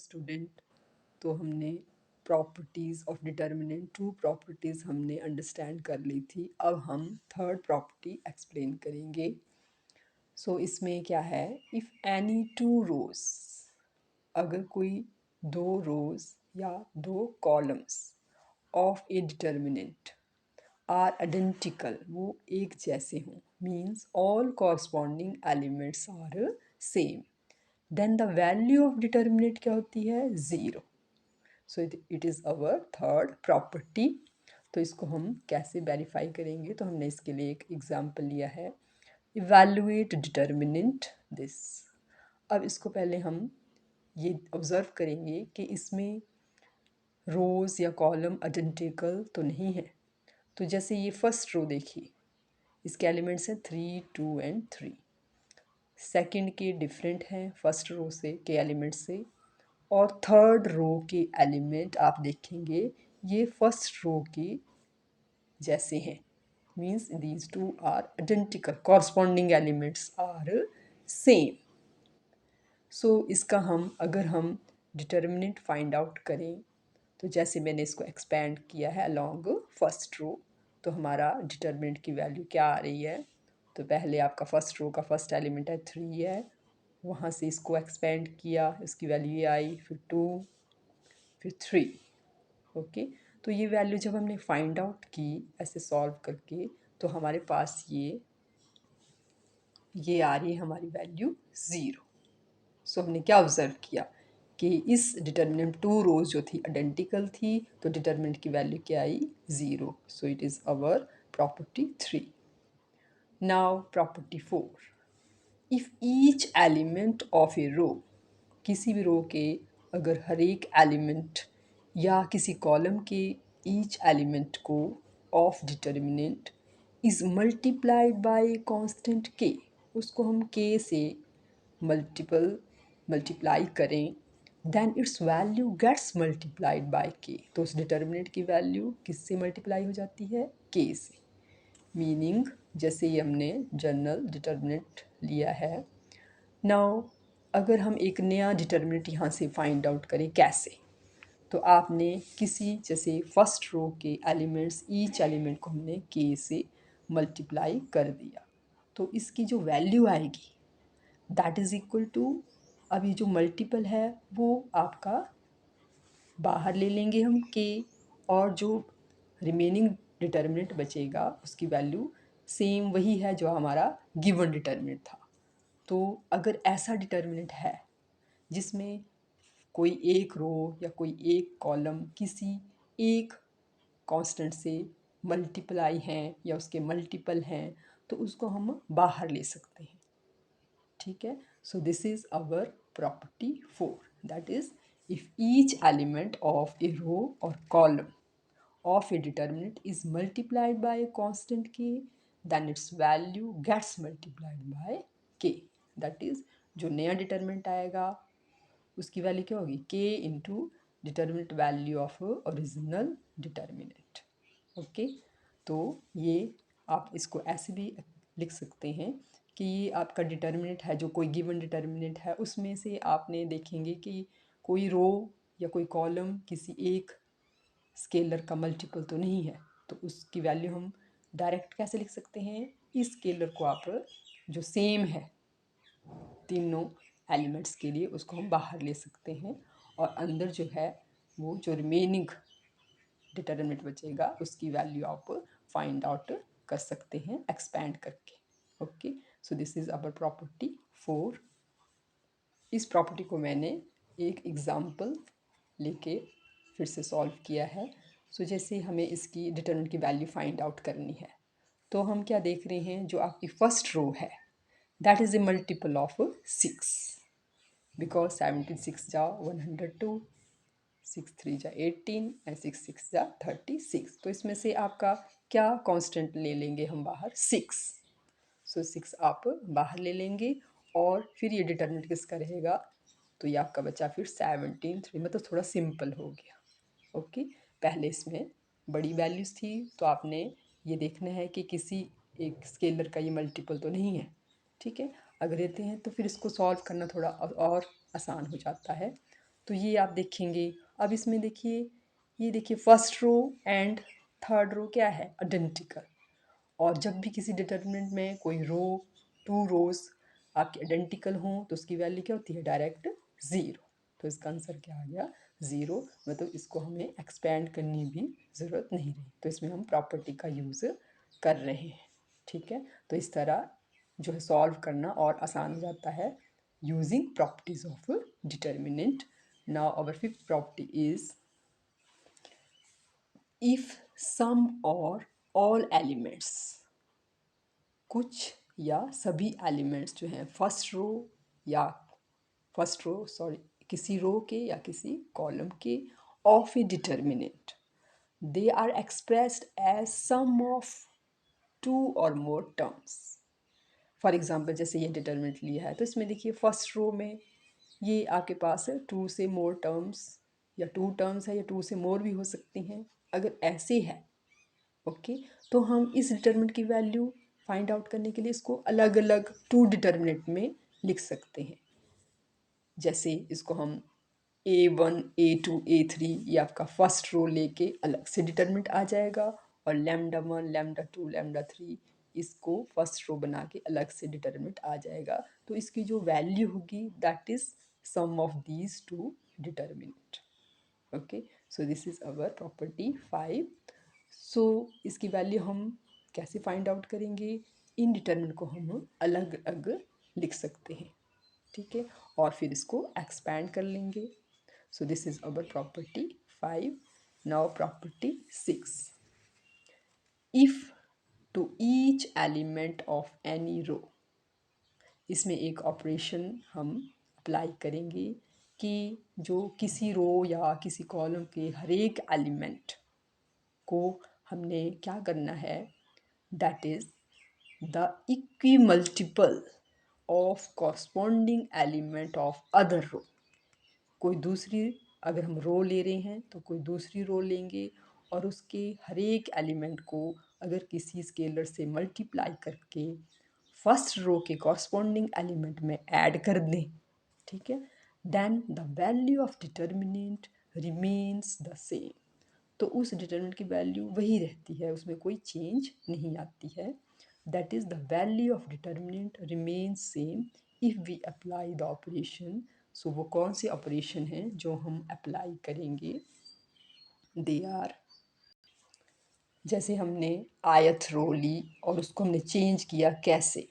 Student. तो हमने properties of determinant, two properties हमने अंडरस्टैंड कर ली थी। अब हम थर्ड प्रॉपर्टी एक्सप्लेन करेंगे। सो इसमें क्या है, इफ़ एनी टू रोज़, अगर कोई दो रोज़ या दो columns of a determinant are identical, वो एक जैसे हों, means all corresponding elements are same, then the value of determinant क्या होती है, zero. So it is our third property. तो इसको हम कैसे वेरीफाई करेंगे, तो हमने इसके लिए एक एग्जांपल लिया है, इवैल्यूएट डिटर्मिनेंट दिस। अब इसको पहले हम ये ऑब्ज़र्व करेंगे कि इसमें रोज़ या कॉलम आइडेंटिकल तो नहीं है। तो जैसे ये फर्स्ट रो देखिए, इसके एलिमेंट्स हैं 3, 2 एंड 3। सेकंड के डिफरेंट हैं फर्स्ट रो से के एलिमेंट से, और थर्ड रो के एलिमेंट आप देखेंगे ये फर्स्ट रो के जैसे हैं, means these two are identical, corresponding elements are same. So इसका अगर हम डिटर्मिनेंट फाइंड आउट करें, तो जैसे मैंने इसको एक्सपेंड किया है अलॉन्ग फर्स्ट रो, तो हमारा डिटर्मिनेंट की वैल्यू क्या आ रही है, तो पहले आपका फर्स्ट रो का फर्स्ट एलिमेंट है 3 है, वहाँ से इसको एक्सपेंड किया, इसकी वैल्यू ये आई, फिर 2, फिर 3। ओके, तो ये वैल्यू जब हमने फाइंड आउट की ऐसे सॉल्व करके, तो हमारे पास ये आ रही है हमारी वैल्यू 0। सो हमने क्या ऑब्ज़र्व किया कि इस डिटर्मिनेंट टू रोज जो थी आइडेंटिकल थी, तो डिटर्मिनेंट की वैल्यू क्या आई, 0। So it is our property 3। Now property 4, if each element of a row, किसी भी रो के अगर हर एक एलिमेंट या किसी कॉलम के ईच एलिमेंट को of determinant is multiplied by constant K, उसको हम के से मल्टीप्लाई करें, then its value gets multiplied by K. तो उस डिटर्मिनेंट की वैल्यू किससे मल्टीप्लाई हो जाती है, के से। मीनिंग जैसे ये हमने जनरल डिटर्मिनेंट लिया है। नाउ अगर हम एक नया डिटर्मिनेंट यहाँ से फाइंड आउट करें कैसे, तो आपने किसी जैसे फर्स्ट रो के एलिमेंट्स, ईच एलिमेंट को हमने के से मल्टीप्लाई कर दिया, तो इसकी जो वैल्यू आएगी दैट इज़ इक्वल टू, अब ये जो मल्टीपल है वो आपका बाहर ले लेंगे हम के, और जो रिमेनिंग डिटर्मिनेंट बचेगा उसकी वैल्यू सेम वही है जो हमारा गिवन डिटर्मिनेंट था। तो अगर ऐसा डिटर्मिनेंट है जिसमें कोई एक रो या कोई एक कॉलम किसी एक कांस्टेंट से मल्टीप्लाई हैं या उसके मल्टीपल हैं, तो उसको हम बाहर ले सकते हैं। ठीक है, so this is our property 4, that is if each element of a row और column of a determinant is multiplied by constant K, then its value gets multiplied by K. That is जो नया determinant आएगा उसकी value क्या होगी, K into determinant value of original determinant. Okay, तो ये आप इसको ऐसे भी लिख सकते हैं कि ये आपका डिटर्मिनेंट है, जो कोई गिवन डिटर्मिनेंट है उसमें से आपने देखेंगे कि कोई रो या कोई कॉलम किसी एक स्केलर का मल्टीपल तो नहीं है, तो उसकी वैल्यू हम डायरेक्ट कैसे लिख सकते हैं, इस स्केलर को आप जो सेम है तीनों एलिमेंट्स के लिए उसको हम बाहर ले सकते हैं, और अंदर जो है वो जो रिमेनिंग डिटर्मिनेंट बचेगा उसकी वैल्यू आप फाइंड आउट कर सकते हैं एक्सपैंड करके। Okay, so this is our property 4। इस प्रॉपर्टी को मैंने एक एग्ज़ाम्पल लेके फिर से सॉल्व किया है। सो जैसे हमें इसकी डिटर्मिनेंट की वैल्यू फाइंड आउट करनी है, तो हम क्या देख रहे हैं, जो आपकी फर्स्ट रो है that is a multiple of 6, because 17 6 जा 102, 6 3 जा 18 एंड 6 6 जा 36। तो इसमें से आपका क्या कांस्टेंट ले लेंगे हम बाहर, 6। सो 6 आप बाहर ले लेंगे, और फिर ये डिटर्मिनेंट किसका रहेगा, तो ये आपका बचा फिर 17 3, मतलब थोड़ा सिंपल हो गया। ओके, पहले इसमें बड़ी वैल्यूज़ थी, तो आपने ये देखना है कि किसी एक स्केलर का ये मल्टीपल तो नहीं है। ठीक है, अगर रहते हैं तो फिर इसको सॉल्व करना थोड़ा और आसान हो जाता है। तो ये आप देखेंगे। अब इसमें देखिए, ये देखिए first row and third row क्या है, आइडेंटिकल। और जब भी किसी डिटर्मिनेंट में कोई रो, टू रोज आपके आइडेंटिकल हों तो उसकी वैल्यू क्या होती है, डायरेक्ट ज़ीरो। तो इसका आंसर क्या आ गया, ज़ीरो। मतलब इसको हमें एक्सपेंड करनी भी ज़रूरत नहीं रही, तो इसमें हम प्रॉपर्टी का यूज़ कर रहे हैं। ठीक है, तो इस तरह जो है सॉल्व करना और आसान हो जाता है using properties of determinant. Now our fifth property is if some or all elements, कुछ या सभी एलिमेंट्स जो हैं फर्स्ट रो सॉरी किसी रो के या किसी कॉलम के of a determinant, they are expressed as sum of two or more terms. For example जैसे ये डिटर्मिनेंट लिया है तो इसमें देखिए फर्स्ट रो में ये आपके पास है टू से मोर टर्म्स, या टू टर्म्स है या टू से मोर भी हो सकती हैं। अगर ऐसे है ओके, तो हम इस डिटर्मिनेंट की वैल्यू फाइंड आउट करने के लिए इसको अलग अलग टू डिटर्मिनेंट में लिख सकते हैं। जैसे इसको हम A1 A2 A3, ये आपका फर्स्ट रो लेके अलग से डिटर्मिनेंट आ जाएगा, और λ1 λ2 λ3 इसको फर्स्ट रो बना के अलग से डिटर्मिनेंट आ जाएगा। तो इसकी जो वैल्यू होगी that is sum of these two determinant. Okay, so this is our property 5। So इसकी वैल्यू हम कैसे फाइंड आउट करेंगे, इन डिटर्मिनेंट को हम अलग अलग लिख सकते हैं। ठीक है, और फिर इसको एक्सपैंड कर लेंगे। So this is our property 5। Now property 6, if to each element of any row, इसमें एक ऑपरेशन हम अप्लाई करेंगे कि जो किसी रो या किसी कॉलम के हर एक एलिमेंट को हमने क्या करना है, that is the equimultiple of corresponding element of other row. कोई दूसरी, अगर हम रो ले रहे हैं तो कोई दूसरी रो लेंगे और उसके हर एक एलिमेंट को अगर किसी स्केलर से मल्टीप्लाई करके फर्स्ट रो के कॉरस्पॉन्डिंग एलिमेंट में ऐड कर दें, ठीक है, then the value of determinant remains the same. तो उस डिटर्मिनेंट की वैल्यू वही रहती है, उसमें कोई चेंज नहीं आती है। That is the value of determinant remains same if we apply the operation. So वो कौन से ऑपरेशन हैं जो हम अप्लाई करेंगे, दे आर, जैसे हमने आयत रो ली और उसको हमने चेंज किया कैसे,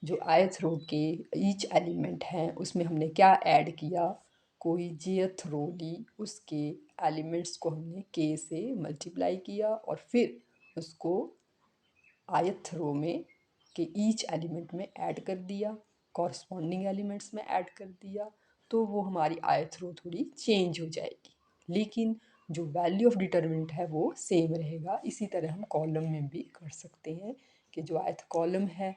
जो आयत रो के ईच एलिमेंट हैं उसमें हमने क्या ऐड किया, कोई जेथ रो ली, उसके एलिमेंट्स को हमने के से मल्टीप्लाई किया और फिर उसको आयत रो में के ईच एलिमेंट में ऐड कर दिया, कॉरस्पॉन्डिंग एलिमेंट्स में ऐड कर दिया, तो वो हमारी आयत रो थोड़ी चेंज हो जाएगी, लेकिन जो वैल्यू ऑफ डिटर्मिनेंट है वो सेम रहेगा। इसी तरह हम कॉलम में भी कर सकते हैं कि जो आयत कॉलम है,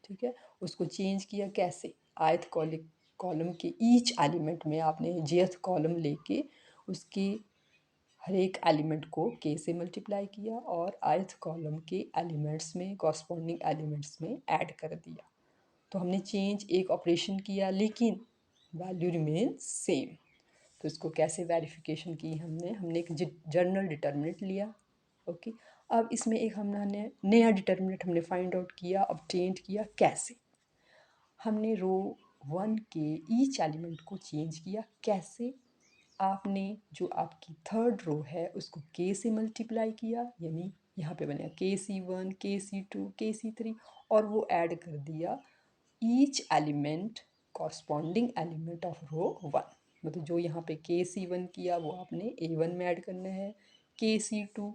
ठीक है, उसको चेंज किया कैसे, आयत कॉलम के ईच एलिमेंट में आपने जेथ कॉलम लेके उसकी हर एक एलिमेंट को के से मल्टीप्लाई किया और आयथ कॉलम के एलिमेंट्स में कॉरस्पॉन्डिंग एलिमेंट्स में ऐड कर दिया। तो हमने चेंज एक ऑपरेशन किया लेकिन वैल्यू रिमेन सेम। तो इसको कैसे वेरिफिकेशन की, हमने एक जनरल डिटर्मिनेंट लिया। ओके, अब इसमें एक हमने नया डिटर्मिनेंट हमने फाइंड आउट किया, ऑब्टेन्ड किया कैसे, हमने रो 1 के ईच एलिमेंट को चेंज किया कैसे, आपने जो आपकी थर्ड रो है उसको के से मल्टीप्लाई किया, यानी यहाँ पे बनेगा KC1 KC2 KC3 और वो ऐड कर दिया each element corresponding element of row 1। मतलब जो यहाँ पे KC1 किया वो आपने A1 में ऐड करना है, KC2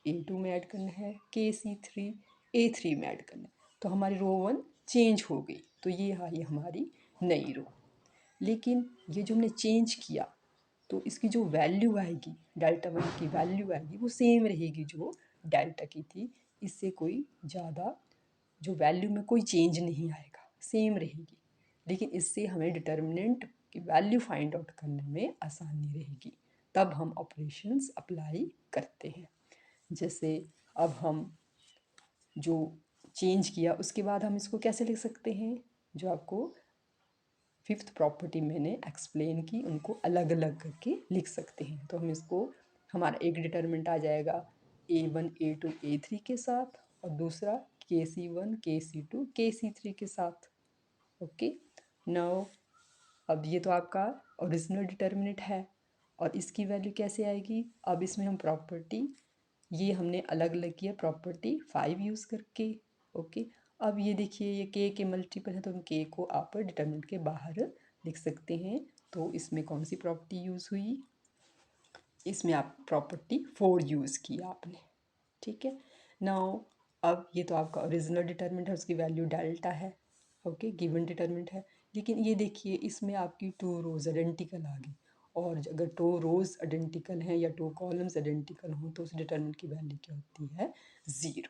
A2 में ऐड करना है, KC3 A3 में ऐड करना है। तो हमारी रो 1 चेंज हो गई, तो ये आई हमारी नई रो। लेकिन ये जो हमने चेंज किया तो इसकी जो वैल्यू आएगी, डेल्टा 1 की वैल्यू आएगी वो सेम रहेगी जो डेल्टा की थी, इससे कोई ज़्यादा जो वैल्यू में कोई चेंज नहीं आएगा, सेम रहेगी। लेकिन इससे हमें डिटर्मिनेंट की वैल्यू फाइंड आउट करने में आसानी रहेगी, तब हम ऑपरेशंस अप्लाई करते हैं। जैसे अब हम जो चेंज किया उसके बाद हम इसको कैसे लिख सकते हैं, जो आपको फिफ्थ प्रॉपर्टी मैंने एक्सप्लेन की, उनको अलग अलग करके लिख सकते हैं। तो हम इसको, हमारा एक डिटर्मिनेंट आ जाएगा A1 A2 A3 के साथ, और दूसरा KC1 KC2 KC3 के साथ। ओके, नाउ अब ये तो आपका ओरिजिनल डिटर्मिनेंट है, और इसकी वैल्यू कैसे आएगी? अब इसमें हम प्रॉपर्टी, ये हमने अलग अलग किया प्रॉपर्टी 5 यूज़ करके। ओके, अब ये देखिए ये के मल्टीपल है, तो हम के को आप डिटर्मिनेंट के बाहर लिख सकते हैं। तो इसमें कौन सी प्रॉपर्टी यूज़ हुई? इसमें आप प्रॉपर्टी 4 यूज़ किया आपने, ठीक है। नाउ अब ये तो आपका ओरिजिनल डिटर्मिनेंट है, उसकी वैल्यू डेल्टा है। ओके, गिवन डिटर्मिनेंट है। लेकिन ये देखिए इसमें आपकी 2 रोज़ आइडेंटिकल आ गई, और अगर 2 रोज़ आइडेंटिकल हैं या 2 कॉलम्स आइडेंटिकल हों तो उस डिटर्मिनेंट की वैल्यू क्या होती है? 0।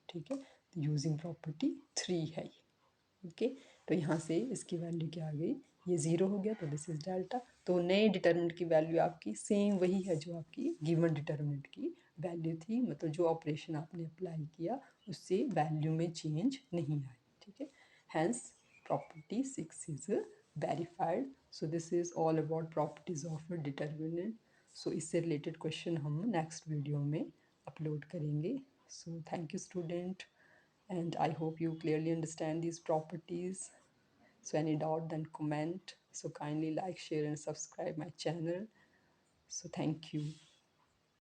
ठीक है, तो यूजिंग प्रॉपर्टी 3 है ये। ओके, तो यहाँ से इसकी वैल्यू क्या आ गई? ये 0 हो गया, तो दिस इज डेल्टा। तो नए डिटर्मिनेंट की वैल्यू आपकी सेम वही है जो आपकी गिवन डिटर्मिनेंट की वैल्यू थी, मतलब जो ऑपरेशन आपने अप्लाई किया उससे वैल्यू में चेंज नहीं आई। ठीक है, hence property 6 is verified. So this is all about properties of determinant. So इससे रिलेटेड क्वेश्चन हम नेक्स्ट वीडियो में अपलोड करेंगे। So thank you student, and I hope you clearly understand these properties. So any doubt, then comment. So kindly like, share and subscribe my channel. So thank you.